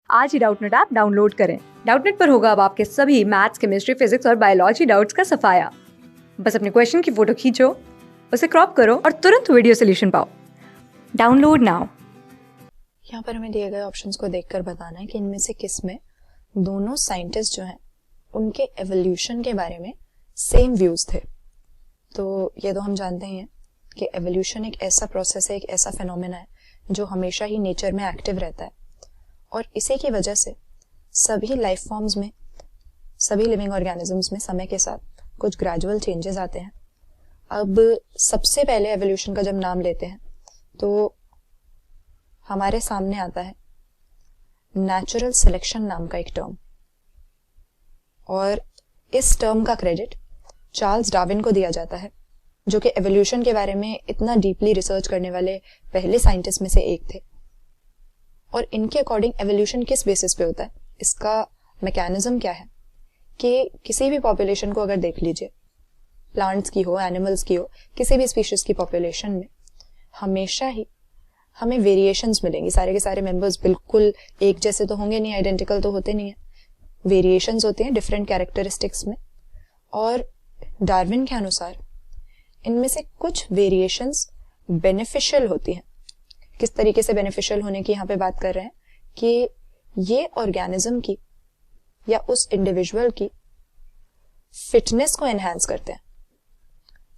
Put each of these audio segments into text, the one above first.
आज ही Doubtnut app download करें। Doubtnut पर होगा अब आपके सभी मैथ्स, केमिस्ट्री, फिजिक्स और बायोलॉजी डाउट्स का सफाया। बस अपने क्वेश्चन की फोटो खींचो, उसे क्रॉप करो और तुरंत वीडियो सोल्यूशन पाओ। Download now. यहाँ पर हमें दिए गए ऑप्शंस को देखकर बताना है कि इनमें से किस में दोनों साइंटिस्ट जो हैं उनके एवोल्यूशन के बारे में सेम व्यूज थे। तो ये तो हम जानते ही हैं कि एवोल्यूशन एक ऐसा प्रोसेस है, एक ऐसा फिनोमेना है जो हमेशा ही नेचर में एक्टिव रहता है और इसी की वजह से सभी लाइफ फॉर्म्स में, सभी लिविंग ऑर्गेनिजम्स में समय के साथ कुछ ग्रेजुअल चेंजेस आते हैं। अब सबसे पहले एवोल्यूशन का जब नाम लेते हैं तो हमारे सामने आता है नेचुरल सिलेक्शन नाम का एक टर्म, और इस टर्म का क्रेडिट चार्ल्स डार्विन को दिया जाता है, जो कि एवोल्यूशन के बारे में इतना डीपली रिसर्च करने वाले पहले साइंटिस्ट में से एक थे। और इनके अकॉर्डिंग एवोल्यूशन किस बेसिस पे होता है, इसका मैकेनिज्म क्या है कि किसी भी पॉपुलेशन को अगर देख लीजिए, प्लांट्स की हो, एनिमल्स की हो, किसी भी स्पीशीज की पॉपुलेशन में हमेशा ही हमें वेरिएशंस मिलेंगी। सारे के सारे मेंबर्स बिल्कुल एक जैसे तो होंगे नहीं, आइडेंटिकल तो होते नहीं है, वेरिएशंस होते हैं डिफरेंट कैरेक्टरिस्टिक्स में। और डार्विन के अनुसार इनमें से कुछ वेरिएशंस बेनिफिशियल होती हैं। किस तरीके से बेनिफिशियल होने की यहाँ पे बात कर रहे हैं कि ये ऑर्गेनिज्म की या उस इंडिविजुअल की फिटनेस को एनहांस करते हैं।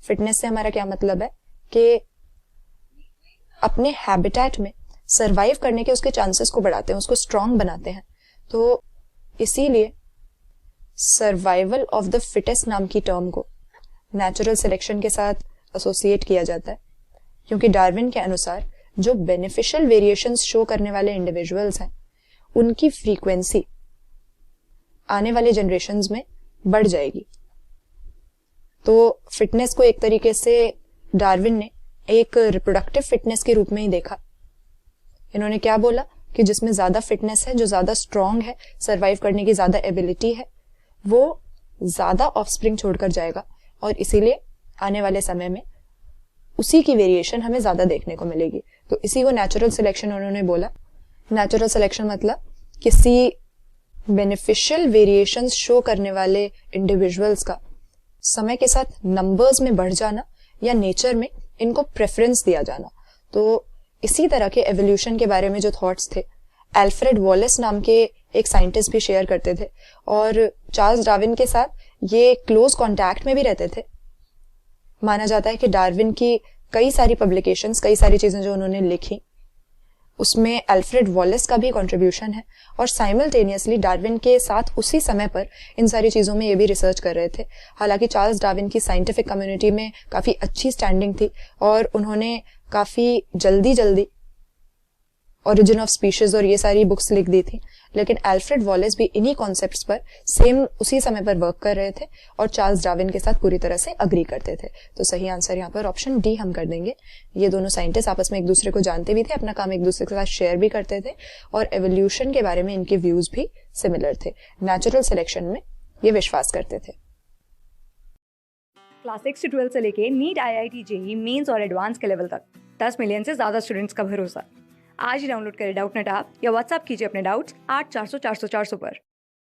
फिटनेस से हमारा क्या मतलब है कि अपने हैबिटेट में सरवाइव करने के उसके चांसेस को बढ़ाते हैं, उसको स्ट्रांग बनाते हैं। तो इसीलिए सर्वाइवल ऑफ द फिटेस्ट नाम की टर्म को नेचुरल सिलेक्शन के साथ एसोसिएट किया जाता है, क्योंकि डार्विन के अनुसार जो बेनिफिशियल वेरिएशंस शो करने वाले इंडिविजुअल्स हैं उनकी फ्रीक्वेंसी आने वाले जनरेशंस में बढ़ जाएगी। तो फिटनेस को एक तरीके से डार्विन ने एक रिप्रोडक्टिव फिटनेस के रूप में ही देखा। इन्होंने क्या बोला कि जिसमें ज्यादा फिटनेस है, जो ज्यादा स्ट्रांग है, सरवाइव करने की ज्यादा एबिलिटी है, वो ज्यादा ऑफस्प्रिंग छोड़कर जाएगा और इसीलिए आने वाले समय में उसी की वेरिएशन हमें ज्यादा देखने को मिलेगी। तो इसी को नेचुरल सिलेक्शन उन्होंने बोला। नेचुरल सिलेक्शन मतलब किसी बेनिफिशियल वेरिएशंस शो करने वाले इंडिविजुअल्स का समय के साथ नंबर्स में बढ़ जाना या नेचर में इनको प्रेफरेंस दिया जाना। तो इसी तरह के एवोल्यूशन के बारे में जो थॉट्स थे अल्फ्रेड वॉलेस नाम के एक साइंटिस्ट भी शेयर करते थे और चार्ल्स डार्विन के साथ ये क्लोज कांटेक्ट में भी रहते थे। माना जाता है कि डार्विन की कई सारी पब्लिकेशंस, कई सारी चीजें जो उन्होंने लिखी, उसमें अल्फ्रेड वॉलेस का भी कंट्रीब्यूशन है और साइमल्टेनियसली डार्विन के साथ उसी समय पर इन सारी चीजों में ये भी रिसर्च कर रहे थे। हालांकि चार्ल्स डार्विन की साइंटिफिक कम्युनिटी में काफी अच्छी स्टैंडिंग थी और उन्होंने काफी जल्दी ओरिजिन ऑफ स्पीशीज और ये सारी बुक्स लिख दी थी, लेकिन अल्फ्रेड वॉलेस भी इन्हीं कॉन्सेप्ट्स पर सेम उसी समय पर वर्क कर रहे थे और चार्ल्स डार्विन के साथ पूरी तरह से अग्री करते थे। तो सही आंसर यहाँ पर ऑप्शन डी हम कर देंगे। ये दोनों साइंटिस्ट आपस में एक दूसरे को जानते भी थे, अपना काम एक दूसरे के साथ शेयर भी करते थे और एवोल्यूशन के बारे में इनके व्यूज भी सिमिलर थे। नेचुरल सिलेक्शन में ये विश्वास करते थे। क्लास 6 से 12 से लेके नीट, IIT, JEE मेंस और एडवांस के लेवल तक 10 मिलियन से ज्यादा स्टूडेंट्स का भरोसा। आज ही डाउनलोड करें डाउटनेट ऐप या व्हाट्सएप कीजिए अपने डाउट्स 8400 400 400 पर।